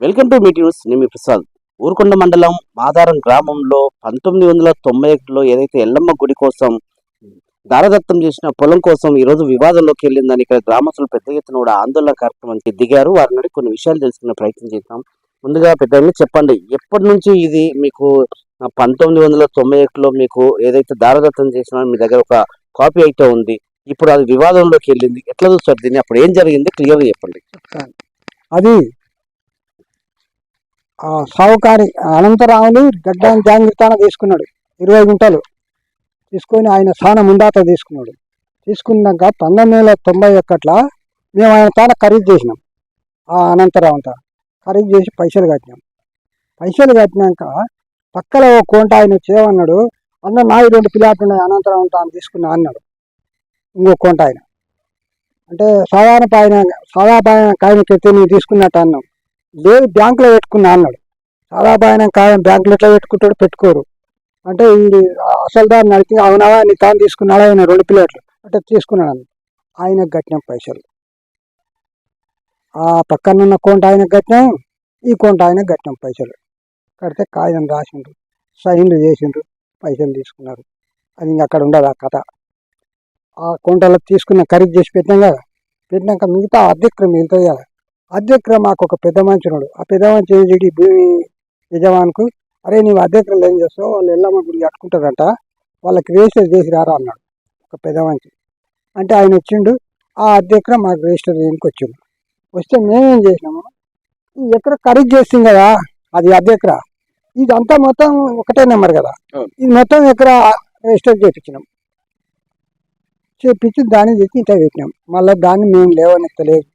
Welcome to meet news. నేను మీ ప్రసాద్. ఊరుకొండ మండలం మాదారం గ్రామంలో 1991లో ఏదైతే ఎల్లమ్మ గుడి కోసం దారదత్తం చేసిన పొలం కోసం ఈ రోజు వివాదంలోకి వెళ్ళిందని ఇక్కడ గ్రామస్తులు పెద్ద ఎత్తున కూడా ఆందోళన కార్యక్రమానికి దిగారు. వారి నుండి కొన్ని విషయాలు తెలుసుకునే ప్రయత్నం చేద్దాం. ముందుగా పెద్దలు చెప్పండి, ఎప్పటి నుంచి ఇది మీకు 1991లో మీకు ఏదైతే దారదత్తం చేసినా మీ దగ్గర ఒక కాపీ అయితే ఉంది, ఇప్పుడు అది వివాదంలోకి వెళ్ళింది, ఎట్లా చూస్తారు దీన్ని? అప్పుడు ఏం జరిగింది క్లియర్గా చెప్పండి. అది సావుకారి అనంతరాములు గడ్డం జాంగిరితాన తీసుకున్నాడు. 20 గుంటలు తీసుకొని ఆయన సాన ముందాత తీసుకున్నాడు. తీసుకున్నాక 1991 మేము ఆయన తాన ఖరీదు చేసినాం. ఆ అనంతరావు తాను ఖరీదు చేసి పైసలు కట్టినాం. పైసలు కట్టినాక పక్కన ఓ కోంట ఆయన వచ్చేమన్నాడు, అన్న నాయి 2 పిల్లాట్లు ఉన్నాయి, అనంతరావు తాను తీసుకున్నా అన్నాడు. ఇంకో కోంట ఆయన అంటే సాధారణ కాయనకి ఎత్తే నువ్వు తీసుకున్నట్టు అన్నాం. లేదు బ్యాంకులో పెట్టుకున్నా అన్నాడు. సాదాబాయన కాయం బ్యాంకులో ఎట్లా పెట్టుకుంటాడు, పెట్టుకోరు అంటే ఈ అసలు దాన్ని అడిగి అవునావా నీ తాను తీసుకున్నాడా, ఆయన 2 ప్లేట్లు అంటే తీసుకున్నాడు. ఆయనకు కట్టినాం పైసలు. ఆ పక్కనున్న కొంట ఆయనకు కట్టినాం, ఈ కొంట ఆయనకు కట్టినాం పైసలు. కడితే కాగితం రాసిండ్రు, సైన్లు చేసిండ్రు, పైసలు తీసుకున్నారు. అది ఇంక అక్కడ ఉండదు ఆ కథ. ఆ కొంటలకు తీసుకున్న ఖరీదు చేసి పెట్టినాం కదా. పెట్టినాక మిగతా అద్దెక్రమం మిగులుతుంది కదా. అద్దెక్రమం మాకు ఒక పెద్ద మంచున్నాడు. ఆ పెద్ద మంచి భూమి యజమానుకు, అరే నీవు అద్దెక్రలు ఏం చేస్తావు, వాళ్ళు ఎల్లమ్మ గుడి కట్టుకుంటారంట, వాళ్ళకి రిజిస్టర్ చేసి రారా అన్నాడు ఒక పెద్ద మంచి. అంటే ఆయన వచ్చిండు, ఆ అద్దెక్రం మాకు రిజిస్టర్ చేయడానికి వచ్చిండు. వస్తే మేమేం చేసినాము, ఈ ఎకర ఖరీదు చేస్తుంది కదా అది అద్దెక్ర, ఇదంతా మొత్తం ఒకటే నెంబర్ కదా, ఇది మొత్తం ఎకర రిజిస్టర్ చేయించినాం. చేపించి దాన్ని తెచ్చి ఇంత పెట్టినాం. మళ్ళీ దాన్ని మేము లేవనెత్తలేదు,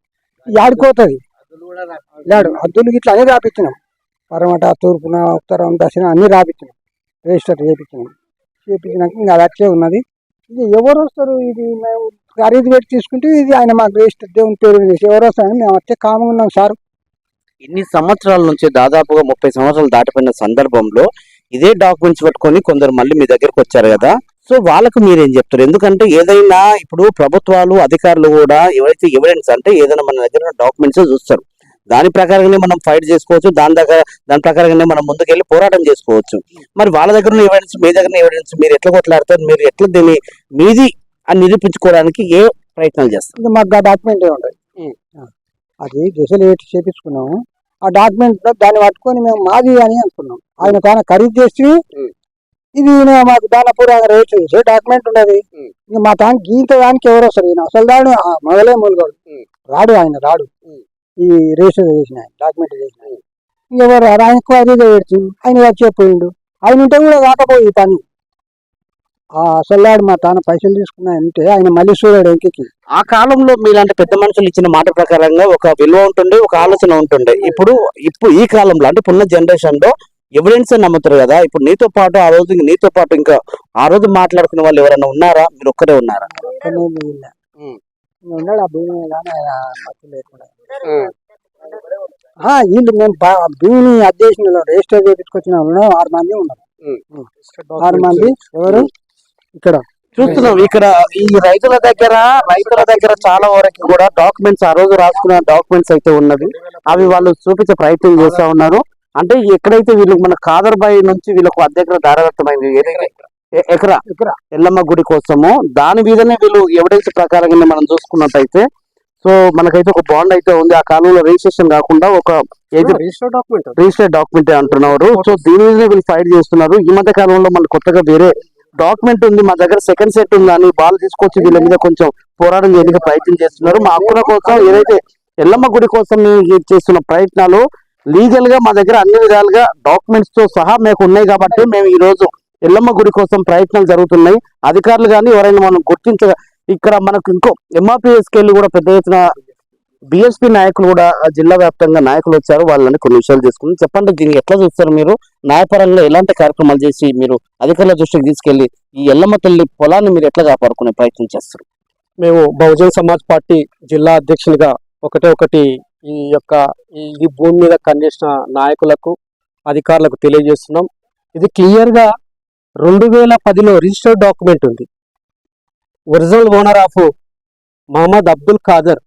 ఆడుకోతుంది లేడు. అద్దులు గిట్లా అన్నీ రాపించినాం, పరమట తూర్పున ఉత్తరం దక్షిణ అన్నీ రాపించినాం, రిజిస్టర్ చేయించినాం. చేయించినాక ఇంకా అది వచ్చే ఉన్నది. ఇది ఎవరు వస్తారు, ఇది మేము ఖరీదు పెట్టి తీసుకుంటే ఇది ఆయన మాకు రిజిస్టర్ దేవుని పేరు చేసి ఎవరు వస్తారని మేము వచ్చే కామంగా ఉన్నాం సార్. ఇన్ని సంవత్సరాల నుంచి దాదాపుగా 30 సంవత్సరాలు దాటిపోయిన సందర్భంలో ఇదే డాక్యుమెంట్స్ పెట్టుకొని కొందరు మళ్ళీ మీ దగ్గరకు వచ్చారు కదా, సో వాళ్ళకు మీరేం చెప్తారు? ఎందుకంటే ఏదైనా ఇప్పుడు ప్రభుత్వాలు అధికారులు కూడా ఎవరైతే ఎవిడెన్స్ అంటే ఏదైనా మన దగ్గర డాక్యుమెంట్స్ చూస్తారు, దాని ప్రకారంగానే మనం ఫైట్ చేసుకోవచ్చు, దాని ప్రకారంగానే మనం ముందుకెళ్ళి పోరాటం చేసుకోవచ్చు. మరి వాళ్ళ దగ్గర ఉన్న ఎవిడెన్స్, మీ దగ్గర ఎవిడెన్స్ మీరు ఎట్లా కొట్లాడతారు? మీరు ఎట్లా దీన్ని మీది అని నిరూపించుకోవడానికి ఏ ప్రయత్నాలు చేస్తారు? మాకు ఆ డాక్యుమెంట్ ఉండదు. అది దశలు పెట్టి చేపించుకున్నాము. ఆ డాక్యుమెంట్ దాన్ని పట్టుకొని మేము మాది అని అనుకున్నాం. ఆయన తాను ఖరీదు చేసి ఇది మాకు దానపూర్వకంగా రేట్లు చేసే డాక్యుమెంట్ ఉండదు. ఇంకా మా తాను గీత దానికి ఎవరు వస్తారు, ఈయన అసలు దాడు మొదలే మొదలు రాడు, ఆయన రాడు. ఈ రిజిస్టర్ చేసిన డాక్యుమెంట్ చేసిన ఇంకెవరు ఆయనకు అది పెడుతుంది, ఆయన వచ్చిపోయిండు. ఆయన ఉంటే కూడా కాకపోయి పని. ఆ అసలు మా తాను పైసలు తీసుకున్నాయంటే ఆయన మళ్ళీ చూడాడు ఇంటికి. ఆ కాలంలో మీలాంటి పెద్ద మనుషులు ఇచ్చిన మాట ప్రకారంగా ఒక విలువ ఉంటుండే, ఒక ఆలోచన ఉంటుండే. ఇప్పుడు ఈ కాలంలో అంటే ఇప్పుడున్న జనరేషన్ లో ఎవిడెన్స్ నమ్ముతారు కదా. ఇప్పుడు నీతో పాటు ఇంకా ఆ రోజు మాట్లాడుకునే వాళ్ళు ఎవరైనా ఉన్నారా? మీరు ఒక్కరే ఉన్నారా? ఉన్నాడు ఆ భూమి లేకుండా వీళ్ళు మేము భూమిని అధ్యక్షులు రిజిస్టర్ చేయించుకొచ్చిన 6 మంది ఉన్నారు. 6 మంది ఎవరు ఇక్కడ చూస్తున్నాం. ఇక్కడ ఈ రైతుల దగ్గర చాలా వరకు కూడా డాక్యుమెంట్స్, ఆ రోజు రాసుకున్న డాక్యుమెంట్స్ అయితే ఉన్నది, అవి వాళ్ళు చూపించే ప్రయత్నం చేస్తా ఉన్నారు. అంటే ఎక్కడైతే వీళ్ళకి మన కాదర్బాయి నుంచి వీళ్ళకు అద్దెకర దారదత్తమైంది ఎకరా ఎల్లమ్మ గుడి కోసము, దాని మీదనే వీళ్ళు ఎవిడెన్స్ ప్రకారంగా మనం చూసుకున్నట్టయితే సో మనకైతే ఒక బాండ్ అయితే ఉంది. ఆ కాలంలో రిజిస్ట్రేషన్ కాకుండా ఒక రిజిస్టర్డ్ డాక్యుమెంట్ అంటున్నారు. సో దీని మీద వీళ్ళు ఫైట్ చేస్తున్నారు. ఈ మధ్య కాలంలో మన కొత్తగా వేరే డాక్యుమెంట్ ఉంది, మా దగ్గర సెకండ్ సెట్ ఉంది అని వాళ్ళు తీసుకొచ్చి వీళ్ళ మీద కొంచెం పోరాటం చేయడానికి ప్రయత్నం చేస్తున్నారు. మా హక్కుల కోసం ఏదైతే ఎల్లమ్మ గుడి కోసం చేస్తున్న ప్రయత్నాలు లీగల్ గా మా దగ్గర అన్ని విధాలుగా డాక్యుమెంట్స్ తో సహా మీకు ఉన్నాయి కాబట్టి మేము ఈ రోజు ఎల్లమ్మ గుడి కోసం ప్రయత్నాలు జరుగుతున్నాయి. అధికారులు కానీ ఎవరైనా మనం ఇక్కడ మనకు ఇంకో ఎంఆర్పిఎస్కి వెళ్ళి కూడా పెద్ద ఎత్తున బిఎస్పీ నాయకులు కూడా జిల్లా వ్యాప్తంగా నాయకులు వచ్చారు. వాళ్ళని కొన్ని విషయాలు తీసుకుని చెప్పండి, దీన్ని ఎట్లా చూస్తారు మీరు? న్యాయపరంగా ఎలాంటి కార్యక్రమాలు చేసి మీరు అధికారుల దృష్టికి తీసుకెళ్లి ఈ ఎల్లమ్మ తల్లి పొలాన్ని మీరు ఎట్లా కాపాడుకునే ప్రయత్నం చేస్తారు? మేము బహుజన్ సమాజ్ పార్టీ జిల్లా అధ్యక్షునిగా ఒకటి ఈ భూమి మీద కన్నేసిన నాయకులకు అధికారులకు తెలియజేస్తున్నాం. ఇది క్లియర్గా 2010లో రిజిస్టర్డ్ డాక్యుమెంట్ ఉంది. Original owner of Mohammed Abdul Khader,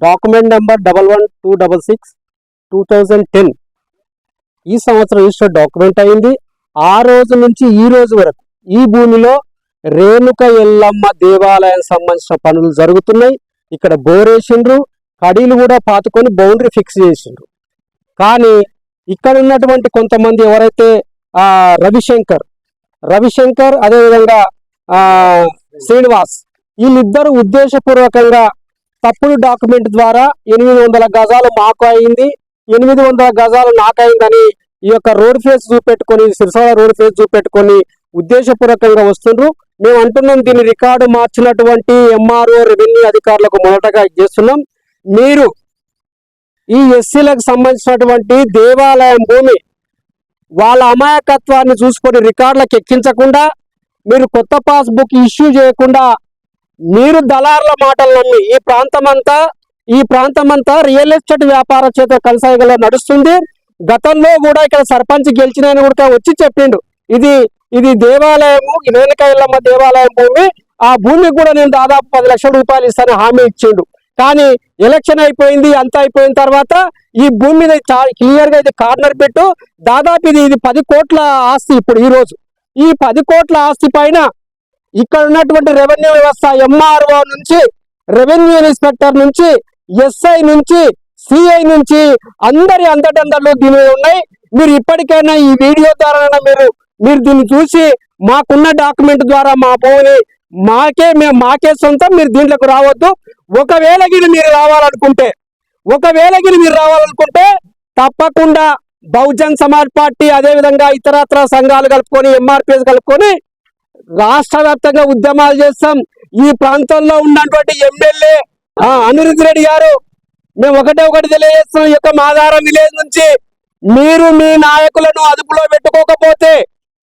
document number 1126 2010 ఈ సంవత్సరం రిజిస్టర్ డాక్యుమెంట్ అయింది. ఆ రోజు నుంచి ఈ రోజు వరకు ఈ భూమిలో రేణుక ఎల్లమ్మ దేవాలయం సంబంధించిన పనులు జరుగుతున్నాయి. ఇక్కడ బోరేసిండ్రు, కడీలు కూడా పాతుకొని బౌండరీ ఫిక్స్ చేసిండ్రు. కానీ ఇక్కడ ఉన్నటువంటి కొంతమంది ఎవరైతే రవిశంకర్ అదేవిధంగా శ్రీనివాస్ వీళ్ళిద్దరు ఉద్దేశపూర్వకంగా తప్పుడు డాక్యుమెంట్ ద్వారా 800 గజాలు మాకు అయింది, 800 గజాలు నాకైందని ఈ యొక్క రోడ్ ఫేస్ చూపెట్టుకొని, సిరిసిల్ల రోడ్ ఫేస్ చూపెట్టుకొని ఉద్దేశపూర్వకంగా వస్తుండ్రు. మేము అంటున్నాం, దీన్ని రికార్డు మార్చినటువంటి ఎంఆర్ఓ రెవెన్యూ అధికారులకు మొదటగా చేస్తున్నాం. మీరు ఈ ఎస్సీలకు సంబంధించినటువంటి దేవాలయం భూమి వాళ్ళ అమాయకత్వాన్ని చూసుకొని రికార్డులకు ఎక్కించకుండా, మీరు కొత్త పాస్బుక్ ఇష్యూ చేయకుండా, మీరు దళారుల మాటలు నమ్మి ఈ ప్రాంతమంతా రియల్ ఎస్టేట్ వ్యాపార చేత కొనసాగలో నడుస్తుంది. గతంలో కూడా ఇక్కడ సర్పంచ్ గెలిచిన కూడా వచ్చి చెప్పిండు, ఇది దేవాలయము, రేణుక ఎల్లమ్మ దేవాలయం భూమి, ఆ భూమి కూడా నేను దాదాపు 10 లక్షల రూపాయలు ఇస్తానని హామీ ఇచ్చిండు. కానీ ఎలక్షన్ అయిపోయింది, అంతా అయిపోయిన తర్వాత ఈ భూమి మీద క్లియర్ గా ఇది కార్నర్ పెట్టు, దాదాపు ఇది 10 కోట్ల ఆస్తి. ఇప్పుడు ఈ రోజు ఈ 10 కోట్ల ఆస్తి పైన ఇక్కడ ఉన్నటువంటి రెవెన్యూ వ్యవస్థ, ఎంఆర్ఓ నుంచి, రెవెన్యూ ఇన్స్పెక్టర్ నుంచి, ఎస్ఐ నుంచి, సిఐ నుంచి అందరి అంతటందర్లు దీని మీద ఉన్నాయి. మీరు ఇప్పటికైనా ఈ వీడియో ద్వారా మీరు దీన్ని చూసి మాకున్న డాక్యుమెంట్ ద్వారా మా భూమిని మాకే సొంతం, మీరు దీంట్లోకి రావద్దు. ఒకవేళ మీరు రావాలనుకుంటే తప్పకుండా బహుజన్ సమాజ్ పార్టీ అదేవిధంగా ఇతరత్ర సంఘాలు కలుపుకొని, ఎంఆర్పిఎస్ కలుపుకొని రాష్ట్ర వ్యాప్తంగా ఉద్యమాలు చేస్తాం. ఈ ప్రాంతంలో ఉన్నటువంటి ఎమ్మెల్యే అనిరుద్ రెడ్డి గారు, మేము ఒకటి తెలియజేస్తున్నాం, ఈ యొక్క మాదారం విలేజ్ నుంచి మీరు మీ నాయకులను అదుపులో పెట్టుకోకపోతే,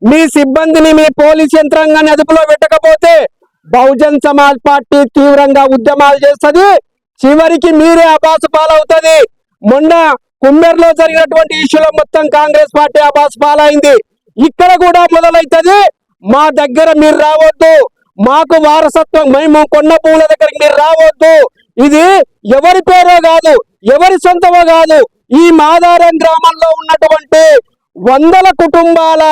మీ సిబ్బందిని, మీ పోలీస్ యంత్రాంగాన్ని అదుపులో పెట్టకపోతే బహుజన్ సమాజ్ పార్టీ తీవ్రంగా ఉద్యమాలు చేస్తుంది. చివరికి మీరే అబాసు పాలవుతుంది. మొన్న కుమ్మెర్లో జరిగినటువంటి ఇష్యూలో మొత్తం కాంగ్రెస్ పార్టీ అబాసు పాలైంది. ఇక్కడ కూడా మొదలవుతుంది. మా దగ్గర మీరు రావద్దు, మాకు వారసత్వం, మేము కొన్న భూముల దగ్గరికి మీరు రావద్దు. ఇది ఎవరి పేరో కాదు, ఎవరి సొంతమో కాదు, ఈ మాదారం గ్రామంలో ఉన్నటువంటి 100 కుటుంబాల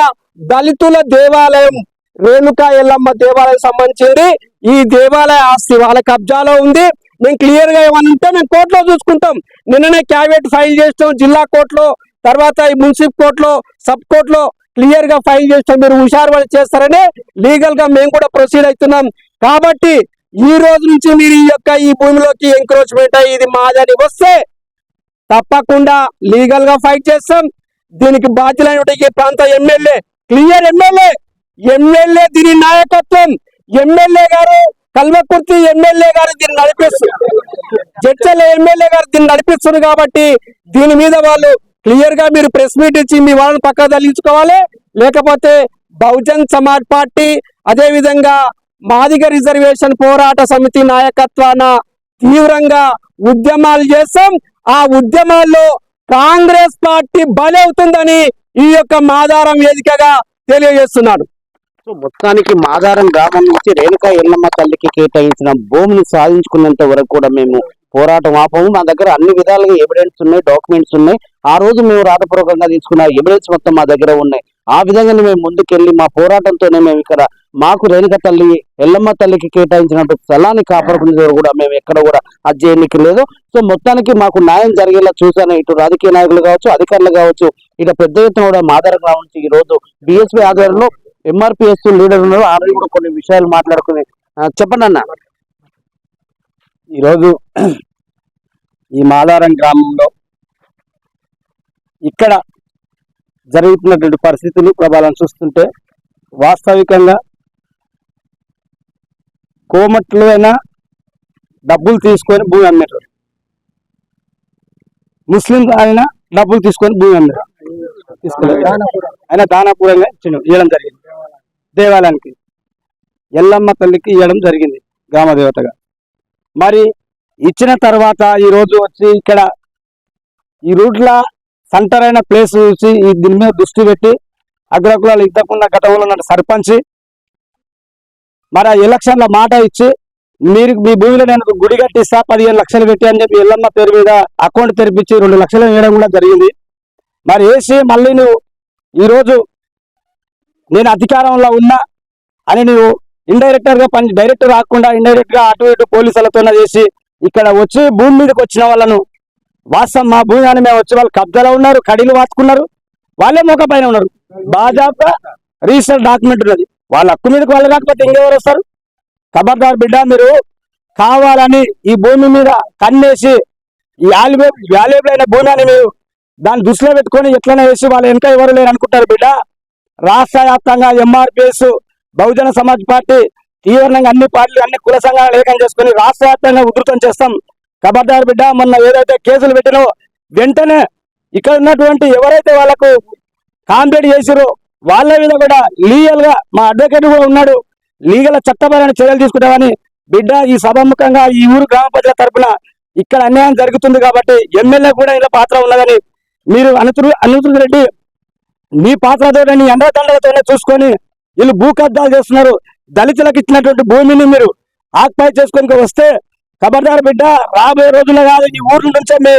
దళితుల దేవాలయం, రేణుక ఎల్లమ్మ దేవాలయం సంబంధించింది. ఈ దేవాలయ ఆస్తి వాళ్ళ కబ్జాలో ఉంది. మేము క్లియర్ గా ఏమన్నా ఉంటే మేము కోర్టులో చూసుకుంటాం. నిన్ననే క్యాబినెట్ ఫైల్ చేస్తాం, జిల్లా కోర్టులో, తర్వాత ఈ మున్సిపల్ కోర్టులో, సబ్ కోర్టులో క్లియర్ గా ఫైల్ చేస్తాం. మీరు హుషారు చేస్తారని లీగల్ గా మేము కూడా ప్రొసీడ్ అవుతున్నాం. కాబట్టి ఈ రోజు నుంచి మీరు ఈ భూమిలోకి ఎంక్రోచ్మెంట్ అయ్యి ఇది మాదని వస్తే తప్పకుండా లీగల్ గా ఫైట్ చేస్తాం. దీనికి బాధ్యులైన ప్రాంత ఎమ్మెల్యే, క్లియర్ ఎమ్మెల్యే దీని నాయకత్వం, ఎమ్మెల్యే గారు కల్వకుర్తి ఎమ్మెల్యే గారు దీన్ని నడిపిస్తారు, జడ్చల ఎమ్మెల్యే గారు దీన్ని నడిపిస్తున్నారు. కాబట్టి దీని మీద వాళ్ళు క్లియర్ గా మీరు ప్రెస్ మీట్ ఇచ్చి మీ వాళ్ళని పక్క తగిలించుకోవాలి. లేకపోతే బహుజన్ సమాజ్ పార్టీ అదేవిధంగా మాదిగ రిజర్వేషన్ పోరాట సమితి నాయకత్వాన తీవ్రంగా ఉద్యమాలు చేస్తాం. ఆ ఉద్యమాల్లో కాంగ్రెస్ పార్టీ బలవుతుందని ఈ యొక్క మాదారం వేదికగా తెలియజేస్తున్నాడు. సో మొత్తానికి మాదారం గ్రామం నుంచి రేణుక ఎల్లమ్మ తల్లికి కేటాయించిన భూమిని సాధించుకున్నంత వరకు కూడా మేము పోరాటం ఆపము. మా దగ్గర అన్ని విధాలుగా ఎవిడెన్స్ ఉన్నాయి, డాక్యుమెంట్స్ ఉన్నాయి. ఆ రోజు మేము రాతపూర్వకంగా తీసుకున్న ఎవిడెన్స్ మొత్తం మా దగ్గర ఉన్నాయి. ఆ విధంగానే మేము ముందుకెళ్ళి మా పోరాటంతోనే మేము ఇక్కడ మాకు రేణుక తల్లి ఎల్లమ్మ తల్లికి కేటాయించినటువంటి స్థలాన్ని కాపాడుకునే కూడా మేము ఎక్కడ కూడా అది చేయడానికి లేదు. సో మొత్తానికి మాకు న్యాయం జరిగేలా చూసాను. ఇటు రాజకీయ నాయకులు కావచ్చు, అధికారులు కావచ్చు, ఇటు పెద్ద ఎత్తున కూడా మాదారం గ్రామం నుంచి ఈ రోజు బిఎస్పీ ఆధ్వర్యంలో ఎంఆర్పిఎస్ లీడర్ ఉన్నారు. ఆల్రెడీ కూడా కొన్ని విషయాలు మాట్లాడుకుని చెప్పండి అన్న. ఈరోజు ఈ మాదారం గ్రామంలో ఇక్కడ జరుగుతున్నటువంటి పరిస్థితులు ప్రభావాలను చూస్తుంటే వాస్తవికంగా కోమట్లో అయినా డబ్బులు తీసుకొని భూమి అమ్మారు, ముస్లింస్ అయినా డబ్బులు తీసుకొని భూమి అమ్మారు, ఆయన దానాపూరంగా ఇవ్వడం జరిగింది. దేవాలయానికి ఎల్లమ్మ తల్లికి ఇవ్వడం జరిగింది గ్రామ దేవతగా. మరి ఇచ్చిన తర్వాత ఈరోజు వచ్చి ఇక్కడ ఈ రూట్ల సెంటర్ అయిన ప్లేస్ చూసి దీని మీద దృష్టి పెట్టి అగ్రకులాలు ఇంతకున్న గతంలో ఉన్న సర్పంచ్ మరి ఆ ఎలక్షన్ల మాట ఇచ్చి మీరు మీ భూమిలో నేను గుడి కట్టిస్తా 15 లక్షలు పెట్టి అని చెప్పి ఎల్లమ్మ పేరు మీద అకౌంట్ తెరిపించి 2 లక్షలు వేయడం కూడా జరిగింది. మరి వేసి మళ్ళీ నువ్వు ఈరోజు నేను అధికారంలో ఉన్నా అని నువ్వు ఇండైరెక్టర్ గా డైరెక్ట్ రాకుండా ఇండైరెక్ట్ గా అటు ఇటు పోలీసులతో చేసి ఇక్కడ వచ్చి భూమి మీదకి వచ్చిన వాళ్ళను వాస్తవం మా భూమి అని మేము వచ్చి వాళ్ళు కబ్జాలో ఉన్నారు, కడీలు వాతుకున్నారు, వాళ్ళే మొక్క పైన ఉన్నారు. బాజాబ్గా రిజిస్టర్ డాక్యుమెంట్ ఉన్నది. వాళ్ళ హక్కు మీదకి వాళ్ళు కాకపోతే ఇంకెవరు వస్తారు? ఖబర్దార్ బిడ్డ, మీరు కావాలని ఈ భూమి మీద కన్నేసి ఈ వాల్యుబుల్ అయిన భూమి అని మీరు దాన్ని దృష్టిలో పెట్టుకొని ఎట్లనే వేసి వాళ్ళు వెనక ఎవరు లేరు అనుకుంటారు బిడ్డ. రాష్ట్ర వ్యాప్తంగా ఎంఆర్పిఎస్ బహుజన సమాజ్ పార్టీ తీవ్రంగా అన్ని పార్టీలు అన్ని కుల సంఘాలు ఏకం చేసుకుని రాష్ట్ర వ్యాప్తంగా ఉధృతం చేస్తాం. ఖబర్దార్ బిడ్డ, మొన్న ఏదైతే కేసులు పెట్టినో వెంటనే ఇక్కడ ఉన్నటువంటి ఎవరైతే వాళ్ళకు కాంప్లైంట్ చేసిరో వాళ్ళ మీద కూడా లీగల్ గా మా అడ్వకేట్ కూడా ఉన్నాడు, లీగల్ చట్టపరమైన చర్యలు తీసుకుంటామని బిడ్డ ఈ సభాముఖంగా ఈ ఊరు గ్రామ ప్రజల తరఫున ఇక్కడ అన్యాయం జరుగుతుంది కాబట్టి ఎమ్మెల్యే కూడా ఇలా పాత్ర ఉన్నదని మీరు అనుతురు రెడ్డి మీ పాత్రతో నీ అండదండలతోనే చూసుకొని వీళ్ళు భూ కబ్జాలు చేస్తున్నారు. దళితులకు ఇచ్చినటువంటి భూమిని మీరు ఆక్యుపై చేసుకొని వస్తే ఖబర్దార్ బిడ్డ, రాబోయే రోజుల్లో కాదు ఈ ఊరు నుంచే మీ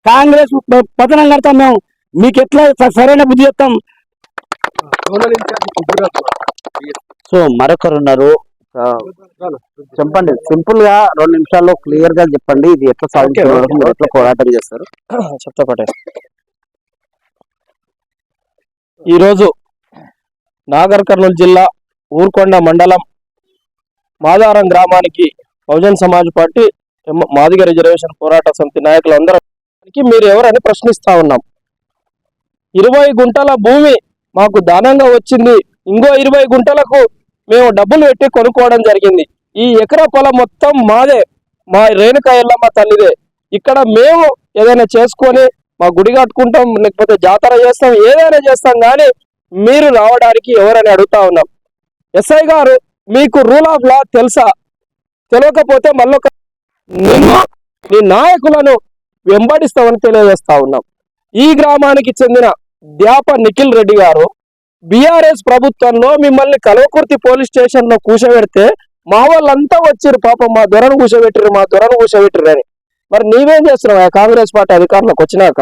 కాంగ్రెస్ పతనం కడతాం. మేము మీకు ఎట్లా సరైన బుద్ధి చెప్తాం. సో మరొకరున్నారు, చెప్పండి సింపుల్ గా 2 నిమిషాల్లో క్లియర్ గా చెప్పండి, ఇది ఎట్లా సాధించడం, మీరు ఎట్లా పోరాటం చేస్తారు చెప్తా. ఈరోజు నాగర్ కర్నూలు జిల్లా ఊర్కొండ మండలం మాదారం గ్రామానికి బహుజన్ సమాజ్ పార్టీ మాదిగ రిజర్వేషన్ పోరాట సమితి నాయకులందరికీ మీరు ఎవరని ప్రశ్నిస్తా ఉన్నాం. 20 గుంటల భూమి మాకు దానంగా వచ్చింది, ఇంకో 20 గుంటలకు మేము డబ్బులు పెట్టి కొనుక్కోవడం జరిగింది. ఈ ఎకరా పొలం మొత్తం మాదే, మా రేణుకా ఎల్లమ్మ తల్లిదే. ఇక్కడ మేము ఏదైనా చేసుకొని మా గుడి కట్టుకుంటాం, లేకపోతే జాతర చేస్తాం, ఏదైనా చేస్తాం, కానీ మీరు రావడానికి ఎవరని అడుగుతా ఉన్నాం. ఎస్ఐ గారు, మీకు రూల్ ఆఫ్ లా తెలుసా? తెలియకపోతే మళ్ళొక నీ నాయకులను వెంబడిస్తామని తెలియజేస్తా ఉన్నాం. ఈ గ్రామానికి చెందిన ద్యాప నిఖిల్ రెడ్డి గారు బీఆర్ఎస్ ప్రభుత్వంలో మిమ్మల్ని కల్వకుర్తి పోలీస్ స్టేషన్ లో కూర్చోబెడితే మా వాళ్ళంతా వచ్చారు, పాపం మా దొరను కూర్చోబెట్టిర్రు అని. మరి నీవేం చేస్తున్నావు? కాంగ్రెస్ పార్టీ అధికారంలోకి వచ్చినాక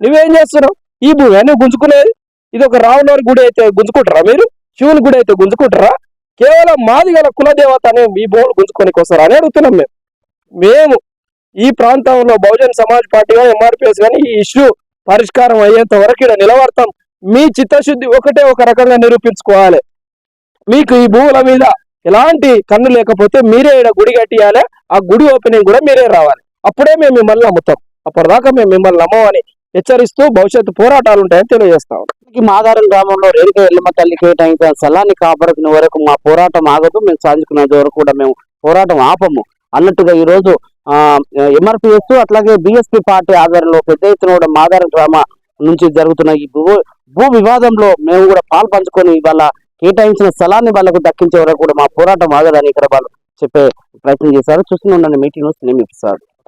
నువ్వేం చేస్తున్నావు? ఈ భూమి నువ్వు గుంజుకునేది ఇది ఒక రావులవారి గుడి అయితే గుంజుకుంటారా? మీరు శివుని గుడి అయితే గుంజుకుంటారా? కేవలం మాది గల కులదేవత అనే మీ భూములు గుంజుకోనికి వస్తారా అని అడుగుతున్నాం. మేము ఈ ప్రాంతంలో బహుజన్ సమాజ్ పార్టీగా ఎంఆర్పిఎస్ కానీ ఈ ఇష్యూ పరిష్కారం అయ్యేంత వరకు ఇక్కడ నిలబడతాం. మీ చిత్తశుద్ధి ఒకటే ఒక రకంగా నిరూపించుకోవాలి. మీకు ఈ భూముల మీద ఎలాంటి కన్ను లేకపోతే మీరే ఇక్కడ గుడి కట్టియాలి, ఆ గుడి ఓపెనింగ్ కూడా మీరే రావాలి, అప్పుడే మేము మిమ్మల్ని నమ్ముతాం. అప్పటిదాకా మేము మిమ్మల్ని నమ్మమని హెచ్చరిస్తూ భవిష్యత్తు పోరాటాలు ఉంటాయని తెలియజేస్తాం. మాదారం గ్రామంలో రేణుకా ఎల్లమ్మ తల్లి కేటాయించిన స్థలాన్ని కాపాడుకునే వరకు మా పోరాటం ఆగదు, మేము సాధించుకునేంత వరకు కూడా మేము పోరాటం ఆపము అన్నట్టుగా ఈ రోజు ఎంఆర్పిఎస్ అట్లాగే బిఎస్పీ పార్టీ ఆధ్వర్యంలో పెద్ద ఎత్తున కూడా మాదారం గ్రామ నుంచి జరుగుతున్న ఈ భూ వివాదంలో మేము కూడా పాలు పంచుకొని వాళ్ళ కేటాయించిన స్థలాన్ని వాళ్ళకు దక్కించే వరకు కూడా మా పోరాటం ఆగదని ఇక్కడ వాళ్ళు చెప్పే ప్రయత్నం చేశారు. చూస్తూనే ఉండండి మీటింగ్ న్యూస్. నేను మీ ప్రసాద్.